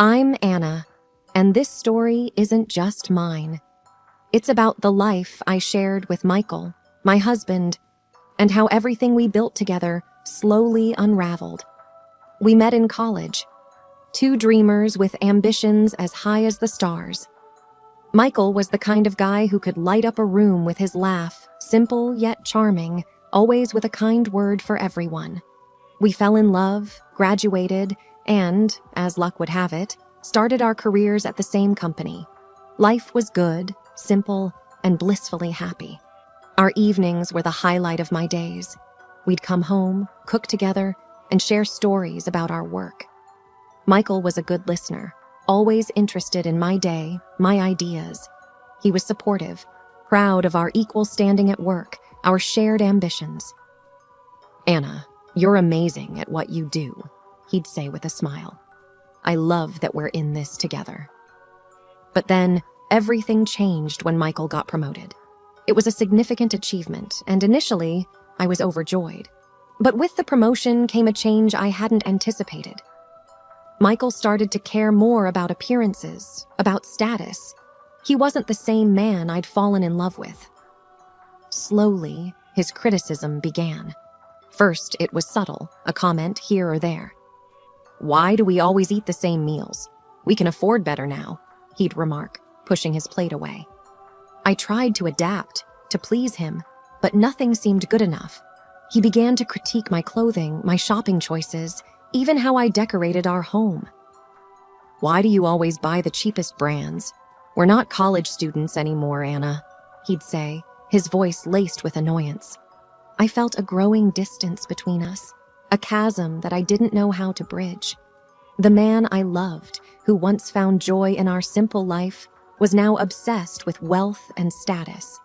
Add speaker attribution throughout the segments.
Speaker 1: I'm Anna, and this story isn't just mine. It's about the life I shared with Michael, my husband, and how everything we built together slowly unraveled. We met in college, two dreamers with ambitions as high as the stars. Michael was the kind of guy who could light up a room with his laugh, simple yet charming, always with a kind word for everyone. We fell in love, graduated, and, as luck would have it, started our careers at the same company. Life was good, simple, and blissfully happy. Our evenings were the highlight of my days. We'd come home, cook together, and share stories about our work. Michael was a good listener, always interested in my day, my ideas. He was supportive, proud of our equal standing at work, our shared ambitions. "Anna, you're amazing at what you do," he'd say with a smile. "I love that we're in this together." But then, everything changed when Michael got promoted. It was a significant achievement, and initially, I was overjoyed. But with the promotion came a change I hadn't anticipated. Michael started to care more about appearances, about status. He wasn't the same man I'd fallen in love with. Slowly, his criticism began. First, it was subtle, a comment here or there. "Why do we always eat the same meals? We can afford better now," he'd remark, pushing his plate away. I tried to adapt, to please him, but nothing seemed good enough. He began to critique my clothing, my shopping choices, even how I decorated our home. "Why do you always buy the cheapest brands? We're not college students anymore, Anna," he'd say, his voice laced with annoyance. I felt a growing distance between us, a chasm that I didn't know how to bridge. The man I loved, who once found joy in our simple life, was now obsessed with wealth and status.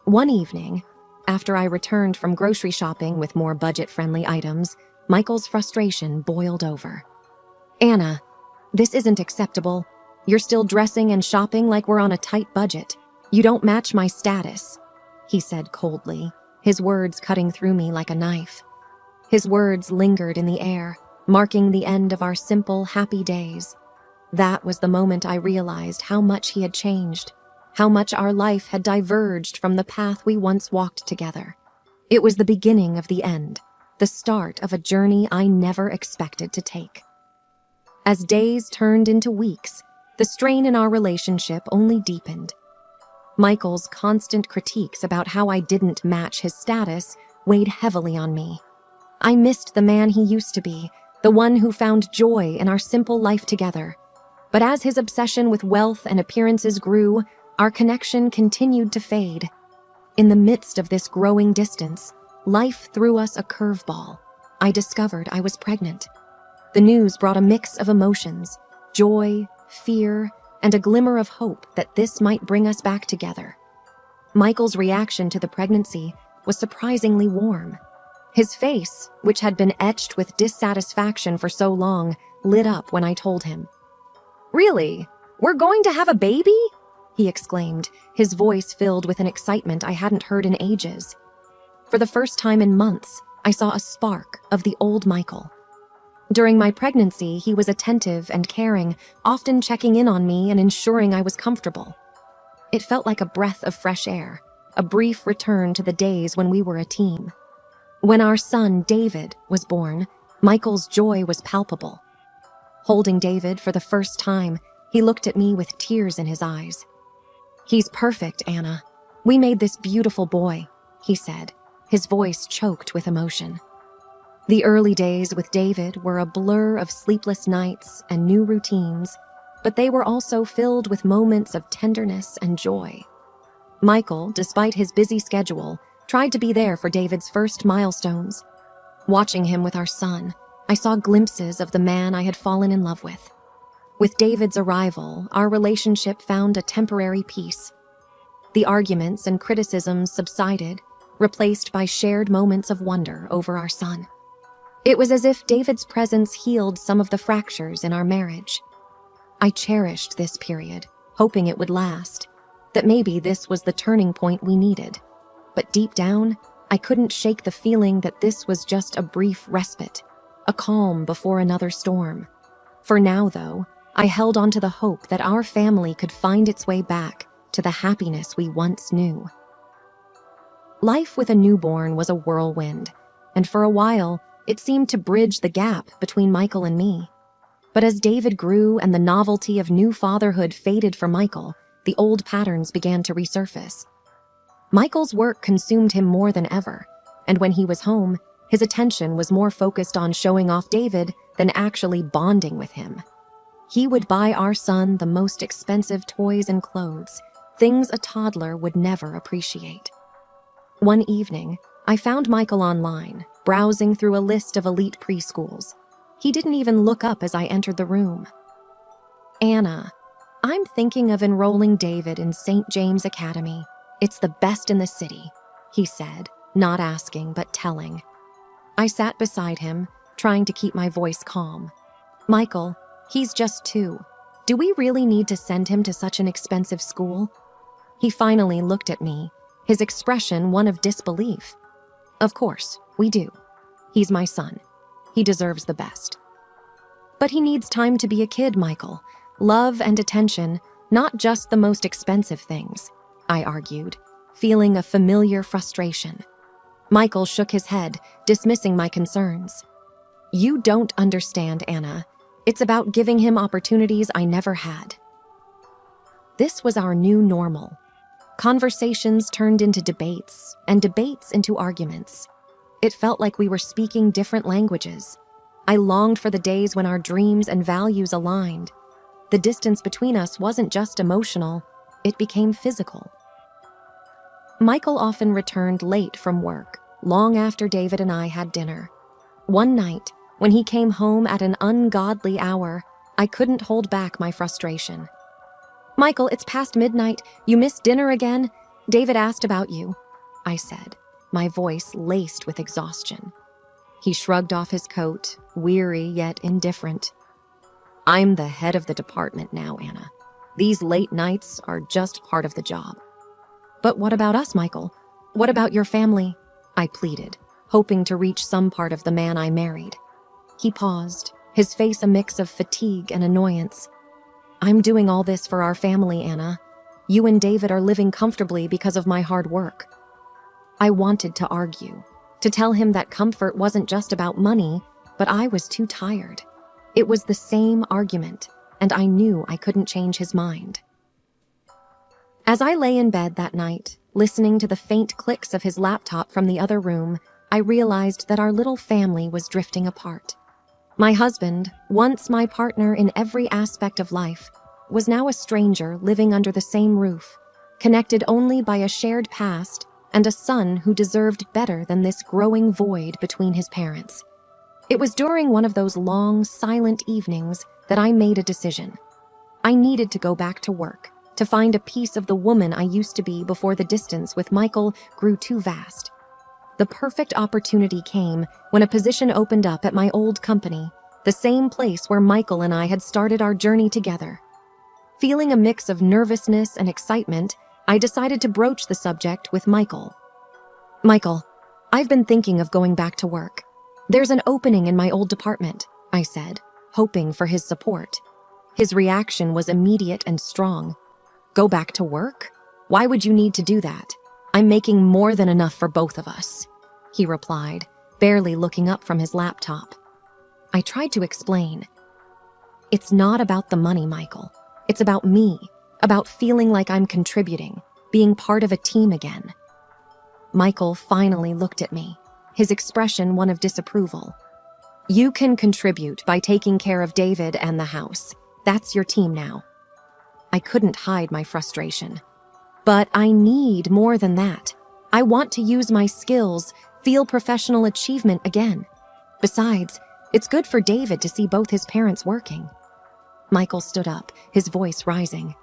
Speaker 1: One evening, after I returned from grocery shopping with more budget-friendly items, Michael's frustration boiled over. "Anna, this isn't acceptable. You're still dressing and shopping like we're on a tight budget. You don't match my status," he said coldly, his words cutting through me like a knife. His words lingered in the air, marking the end of our simple, happy days. That was the moment I realized how much he had changed, how much our life had diverged from the path we once walked together. It was the beginning of the end, the start of a journey I never expected to take. As days turned into weeks, the strain in our relationship only deepened. Michael's constant critiques about how I didn't match his status weighed heavily on me. I missed the man he used to be, the one who found joy in our simple life together. But as his obsession with wealth and appearances grew, our connection continued to fade. In the midst of this growing distance, life threw us a curveball. I discovered I was pregnant. The news brought a mix of emotions, joy, fear, and a glimmer of hope that this might bring us back together. Michael's reaction to the pregnancy was surprisingly warm. His face, which had been etched with dissatisfaction for so long, lit up when I told him. "Really? We're going to have a baby?" he exclaimed, his voice filled with an excitement I hadn't heard in ages. For the first time in months, I saw a spark of the old Michael. During my pregnancy, he was attentive and caring, often checking in on me and ensuring I was comfortable. It felt like a breath of fresh air, a brief return to the days when we were a team. When our son, David, was born, Michael's joy was palpable. Holding David for the first time, he looked at me with tears in his eyes. "He's perfect, Anna. We made this beautiful boy," he said, his voice choked with emotion. The early days with David were a blur of sleepless nights and new routines, but they were also filled with moments of tenderness and joy. Michael, despite his busy schedule, tried to be there for David's first milestones. Watching him with our son, I saw glimpses of the man I had fallen in love with. With David's arrival, our relationship found a temporary peace. The arguments and criticisms subsided, replaced by shared moments of wonder over our son. It was as if David's presence healed some of the fractures in our marriage. I cherished this period, hoping it would last, that maybe this was the turning point we needed. But deep down, I couldn't shake the feeling that this was just a brief respite, a calm before another storm. For now, though, I held on to the hope that our family could find its way back to the happiness we once knew. Life with a newborn was a whirlwind, and for a while, it seemed to bridge the gap between Michael and me. But as David grew and the novelty of new fatherhood faded for Michael, the old patterns began to resurface. Michael's work consumed him more than ever, and when he was home, his attention was more focused on showing off David than actually bonding with him. He would buy our son the most expensive toys and clothes, things a toddler would never appreciate. One evening, I found Michael online, browsing through a list of elite preschools. He didn't even look up as I entered the room. "Anna, I'm thinking of enrolling David in St. James Academy. It's the best in the city," he said, not asking but telling. I sat beside him, trying to keep my voice calm. "Michael, he's just 2. Do we really need to send him to such an expensive school?" He finally looked at me, his expression one of disbelief. "Of course, we do. He's my son. He deserves the best." "But he needs time to be a kid, Michael. Love and attention, not just the most expensive things," I argued, feeling a familiar frustration. Michael shook his head, dismissing my concerns. "You don't understand, Anna. It's about giving him opportunities I never had." This was our new normal. Conversations turned into debates, and debates into arguments. It felt like we were speaking different languages. I longed for the days when our dreams and values aligned. The distance between us wasn't just emotional, it became physical. Michael often returned late from work, long after David and I had dinner. One night, when he came home at an ungodly hour, I couldn't hold back my frustration. "Michael, it's past midnight. You missed dinner again? David asked about you," I said, my voice laced with exhaustion. He shrugged off his coat, weary yet indifferent. "I'm the head of the department now, Anna. These late nights are just part of the job." "But what about us, Michael? What about your family?" I pleaded, hoping to reach some part of the man I married. He paused, his face a mix of fatigue and annoyance. "I'm doing all this for our family, Anna. You and David are living comfortably because of my hard work." I wanted to argue, to tell him that comfort wasn't just about money, but I was too tired. It was the same argument, and I knew I couldn't change his mind. As I lay in bed that night, listening to the faint clicks of his laptop from the other room, I realized that our little family was drifting apart. My husband, once my partner in every aspect of life, was now a stranger living under the same roof, connected only by a shared past and a son who deserved better than this growing void between his parents. It was during one of those long, silent evenings that I made a decision. I needed to go back to work, to find a piece of the woman I used to be before the distance with Michael grew too vast. The perfect opportunity came when a position opened up at my old company, the same place where Michael and I had started our journey together. Feeling a mix of nervousness and excitement, I decided to broach the subject with Michael. "Michael, I've been thinking of going back to work. There's an opening in my old department," I said, hoping for his support. His reaction was immediate and strong. "Go back to work? Why would you need to do that? I'm making more than enough for both of us," he replied, barely looking up from his laptop. I tried to explain. "It's not about the money, Michael. It's about me, about feeling like I'm contributing, being part of a team again." Michael finally looked at me, his expression one of disapproval. "You can contribute by taking care of David and the house. That's your team now." I couldn't hide my frustration. "But I need more than that. I want to use my skills, feel professional achievement again. Besides, it's good for David to see both his parents working." Michael stood up, his voice rising.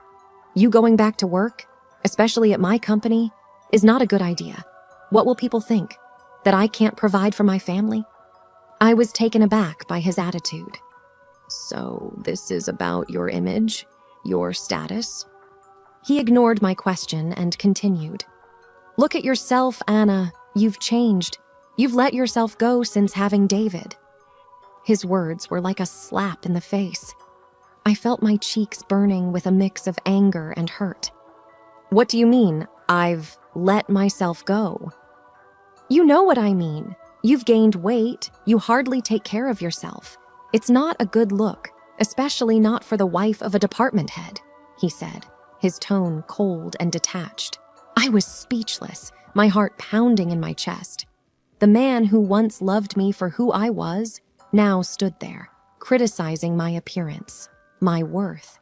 Speaker 1: "You going back to work, especially at my company, is not a good idea. What will people think? That I can't provide for my family?" I was taken aback by his attitude. "So this is about your image, your status?" He ignored my question and continued. "Look at yourself, Anna. You've changed. You've let yourself go since having David." His words were like a slap in the face. I felt my cheeks burning with a mix of anger and hurt. What do you mean, I've let myself go? You know what I mean. You've gained weight, you hardly take care of yourself. It's not a good look, especially not for the wife of a department head, he said, his tone cold and detached. I was speechless, my heart pounding in my chest. The man who once loved me for who I was now stood there, criticizing my appearance, my worth.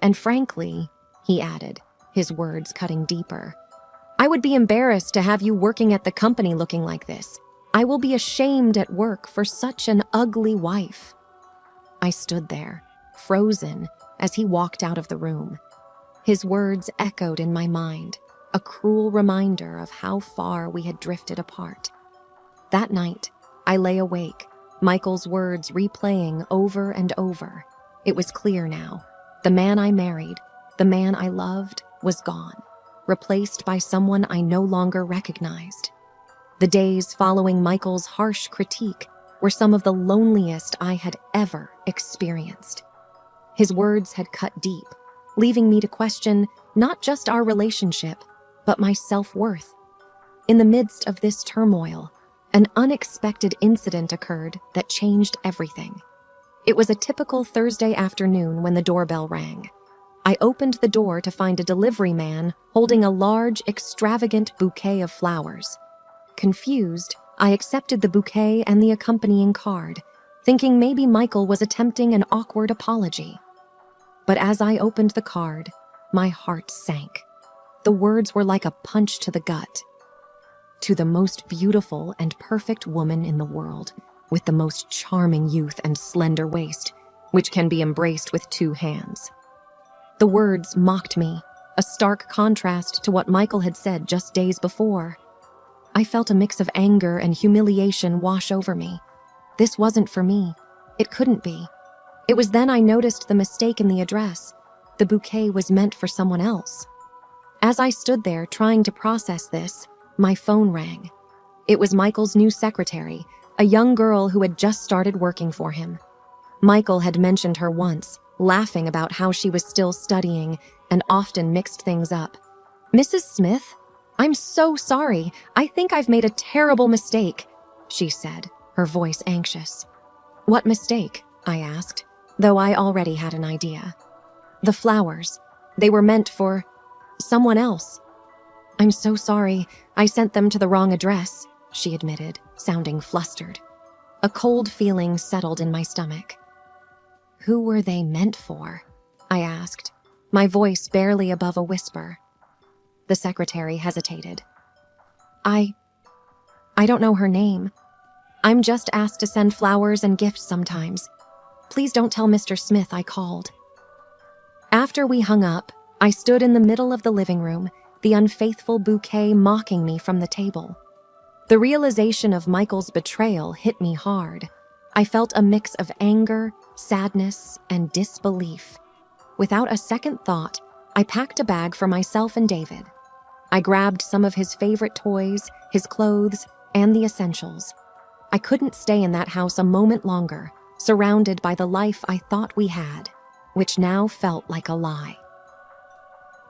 Speaker 1: And frankly, he added, his words cutting deeper, I would be embarrassed to have you working at the company looking like this. I will be ashamed at work for such an ugly wife. I stood there, frozen, as he walked out of the room. His words echoed in my mind, a cruel reminder of how far we had drifted apart. That night, I lay awake, Michael's words replaying over and over. It was clear now. The man I married, the man I loved, was gone, replaced by someone I no longer recognized. The days following Michael's harsh critique were some of the loneliest I had ever experienced. His words had cut deep, leaving me to question not just our relationship, but my self-worth. In the midst of this turmoil, an unexpected incident occurred that changed everything. It was a typical Thursday afternoon when the doorbell rang. I opened the door to find a delivery man holding a large, extravagant bouquet of flowers. Confused, I accepted the bouquet and the accompanying card, thinking maybe Michael was attempting an awkward apology. But as I opened the card, my heart sank. The words were like a punch to the gut. To the most beautiful and perfect woman in the world, with the most charming youth and slender waist, which can be embraced with 2 hands. The words mocked me, a stark contrast to what Michael had said just days before. I felt a mix of anger and humiliation wash over me. This wasn't for me. It couldn't be. It was then I noticed the mistake in the address. The bouquet was meant for someone else. As I stood there trying to process this, my phone rang. It was Michael's new secretary, a young girl who had just started working for him. Michael had mentioned her once, laughing about how she was still studying and often mixed things up. Mrs. Smith? I'm so sorry. I think I've made a terrible mistake, she said, her voice anxious. What mistake? I asked, though I already had an idea. The flowers. They were meant for someone else. I'm so sorry. I sent them to the wrong address, she admitted, sounding flustered. A cold feeling settled in my stomach. Who were they meant for? I asked, my voice barely above a whisper. The secretary hesitated. I don't know her name. I'm just asked to send flowers and gifts sometimes. Please don't tell Mr. Smith I called. After we hung up, I stood in the middle of the living room, the unfaithful bouquet mocking me from the table. The realization of Michael's betrayal hit me hard. I felt a mix of anger, sadness, and disbelief. Without a second thought, I packed a bag for myself and David. I grabbed some of his favorite toys, his clothes, and the essentials. I couldn't stay in that house a moment longer, surrounded by the life I thought we had, which now felt like a lie.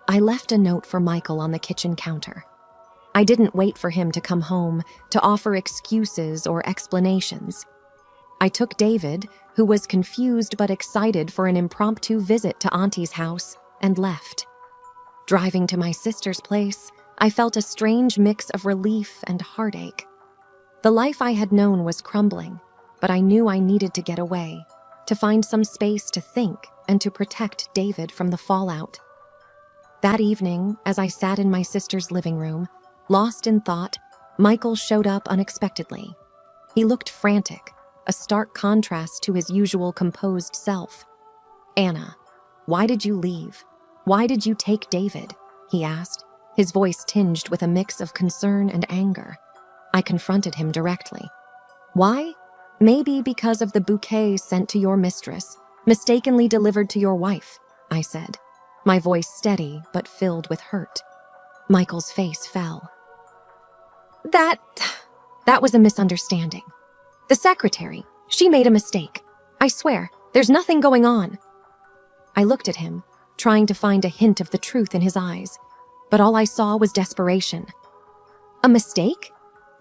Speaker 1: I left a note for Michael on the kitchen counter. I didn't wait for him to come home to offer excuses or explanations. I took David, who was confused but excited for an impromptu visit to Auntie's house, and left. Driving to my sister's place, I felt a strange mix of relief and heartache. The life I had known was crumbling, but I knew I needed to get away, to find some space to think and to protect David from the fallout. That evening, as I sat in my sister's living room, lost in thought, Michael showed up unexpectedly. He looked frantic, a stark contrast to his usual composed self. Anna, why did you leave? Why did you take David? He asked, his voice tinged with a mix of concern and anger. I confronted him directly. Why? Maybe because of the bouquet sent to your mistress, mistakenly delivered to your wife, I said, my voice steady but filled with hurt. Michael's face fell. That was a misunderstanding. The secretary, she made a mistake. I swear, there's nothing going on. I looked at him, trying to find a hint of the truth in his eyes, but all I saw was desperation. A mistake?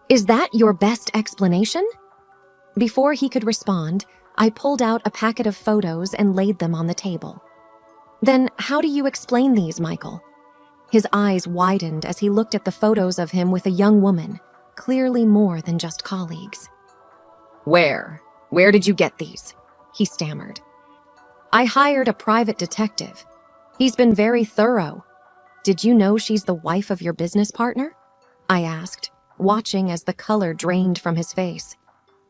Speaker 1: Is that your best explanation? Before he could respond, I pulled out a packet of photos and laid them on the table. Then how do you explain these, Michael? His eyes widened as he looked at the photos of him with a young woman, clearly more than just colleagues. Where did you get these? He stammered. I hired a private detective. He's been very thorough. Did you know she's the wife of your business partner? I asked, watching as the color drained from his face.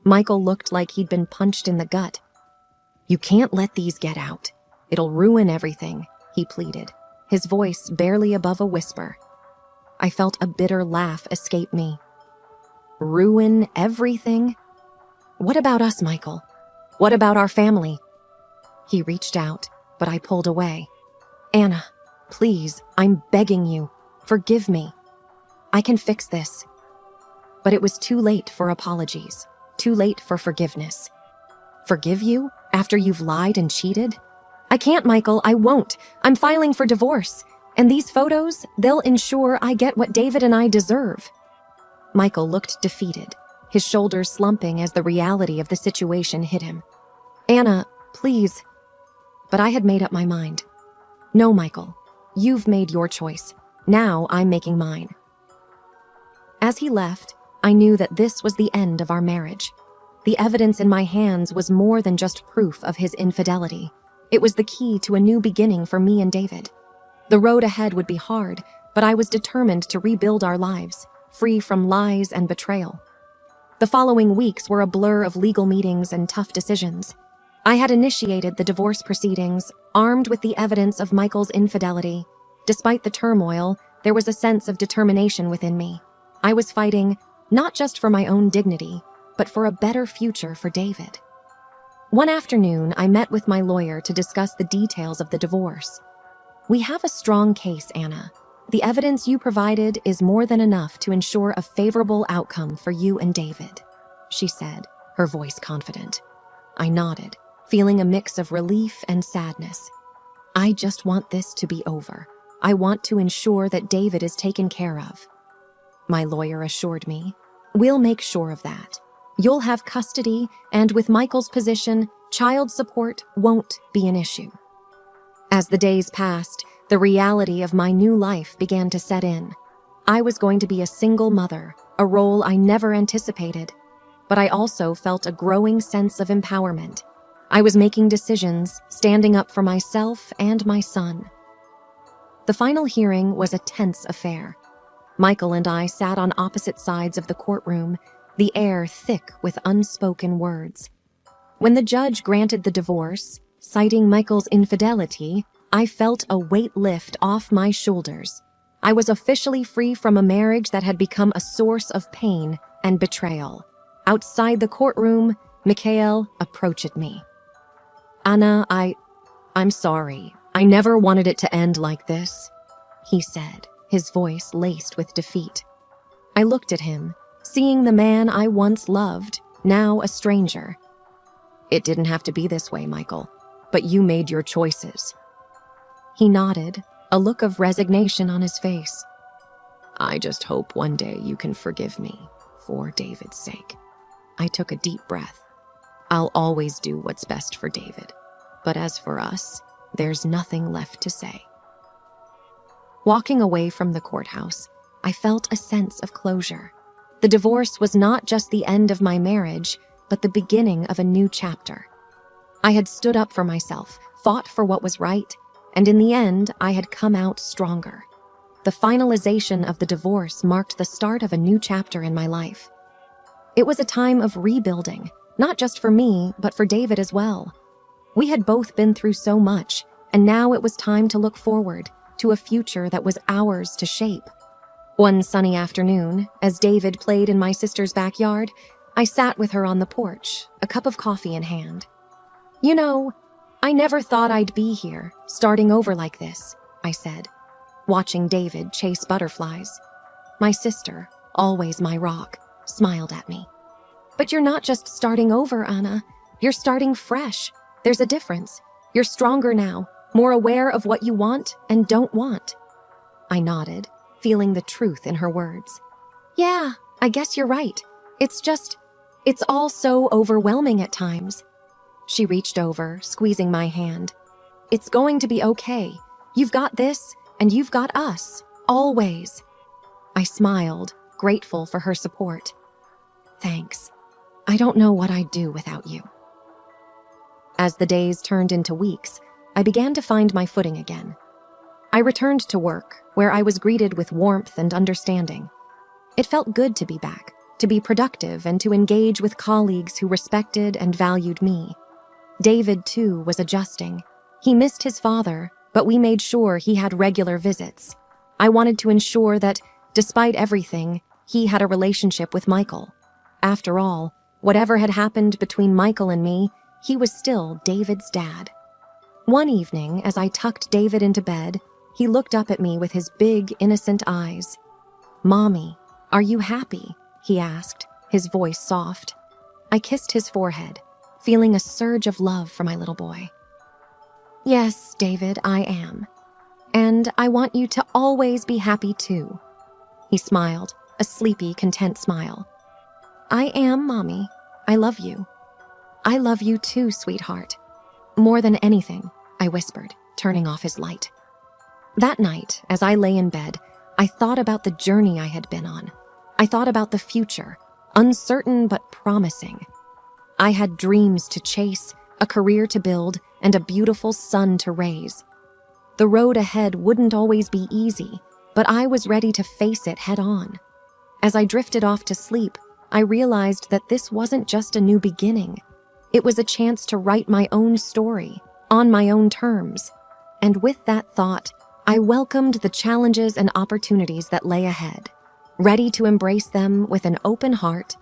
Speaker 1: Michael looked like he'd been punched in the gut. You can't let these get out. It'll ruin everything, he pleaded, his voice barely above a whisper. I felt a bitter laugh escape me. Ruin everything? What about us, Michael? What about our family? He reached out, but I pulled away. Anna, please, I'm begging you. Forgive me. I can fix this. But it was too late for apologies, too late for forgiveness. Forgive you after you've lied and cheated? I can't, Michael, I won't. I'm filing for divorce. And these photos, they'll ensure I get what David and I deserve. Michael looked defeated, his shoulders slumping as the reality of the situation hit him. Anna, please. But I had made up my mind. No, Michael, you've made your choice. Now I'm making mine. As he left, I knew that this was the end of our marriage. The evidence in my hands was more than just proof of his infidelity. It was the key to a new beginning for me and David. The road ahead would be hard, but I was determined to rebuild our lives, free from lies and betrayal. The following weeks were a blur of legal meetings and tough decisions. I had initiated the divorce proceedings, armed with the evidence of Michael's infidelity. Despite the turmoil, there was a sense of determination within me. I was fighting not just for my own dignity, but for a better future for David. One afternoon, I met with my lawyer to discuss the details of the divorce. We have a strong case, Anna. The evidence you provided is more than enough to ensure a favorable outcome for you and David, she said, her voice confident. I nodded, feeling a mix of relief and sadness. I just want this to be over. I want to ensure that David is taken care of. My lawyer assured me, we'll make sure of that. You'll have custody, and with Michael's position, child support won't be an issue. As the days passed, the reality of my new life began to set in. I was going to be a single mother, a role I never anticipated, but I also felt a growing sense of empowerment. I was making decisions, standing up for myself and my son. The final hearing was a tense affair. Michael and I sat on opposite sides of the courtroom, the air thick with unspoken words. When the judge granted the divorce, citing Michael's infidelity, I felt a weight lift off my shoulders. I was officially free from a marriage that had become a source of pain and betrayal. Outside the courtroom, Mikhail approached me. Anna, I'm sorry. I never wanted it to end like this, he said, his voice laced with defeat. I looked at him, seeing the man I once loved, now a stranger. It didn't have to be this way, Michael, but you made your choices. He nodded, a look of resignation on his face. I just hope one day you can forgive me, for David's sake. I took a deep breath. I'll always do what's best for David, but as for us, there's nothing left to say. Walking away from the courthouse, I felt a sense of closure. The divorce was not just the end of my marriage, but the beginning of a new chapter. I had stood up for myself, fought for what was right, and in the end, I had come out stronger. The finalization of the divorce marked the start of a new chapter in my life. It was a time of rebuilding, not just for me, but for David as well. We had both been through so much, and now it was time to look forward to a future that was ours to shape. One sunny afternoon, as David played in my sister's backyard, I sat with her on the porch, a cup of coffee in hand. You know, I never thought I'd be here, starting over like this, I said, watching David chase butterflies. My sister, always my rock, smiled at me. But you're not just starting over, Anna. You're starting fresh. There's a difference. You're stronger now, more aware of what you want and don't want. I nodded, feeling the truth in her words. Yeah, I guess you're right. It's all so overwhelming at times. She reached over, squeezing my hand. It's going to be okay. You've got this, and you've got us, always. I smiled, grateful for her support. Thanks. I don't know what I'd do without you. As the days turned into weeks, I began to find my footing again. I returned to work, where I was greeted with warmth and understanding. It felt good to be back, to be productive and to engage with colleagues who respected and valued me. David, too, was adjusting. He missed his father, but we made sure he had regular visits. I wanted to ensure that, despite everything, he had a relationship with Michael. After all, whatever had happened between Michael and me, he was still David's dad. One evening, as I tucked David into bed, he looked up at me with his big, innocent eyes. "Mommy, are you happy?" he asked, his voice soft. I kissed his forehead, feeling a surge of love for my little boy. "Yes, David, I am. And I want you to always be happy too." He smiled, a sleepy, content smile. "I am, Mommy. I love you." "I love you too, sweetheart. More than anything," I whispered, turning off his light. That night, as I lay in bed, I thought about the journey I had been on. I thought about the future, uncertain but promising. I had dreams to chase, a career to build, and a beautiful son to raise. The road ahead wouldn't always be easy, but I was ready to face it head on. As I drifted off to sleep, I realized that this wasn't just a new beginning. It was a chance to write my own story, on my own terms. And with that thought, I welcomed the challenges and opportunities that lay ahead, ready to embrace them with an open heart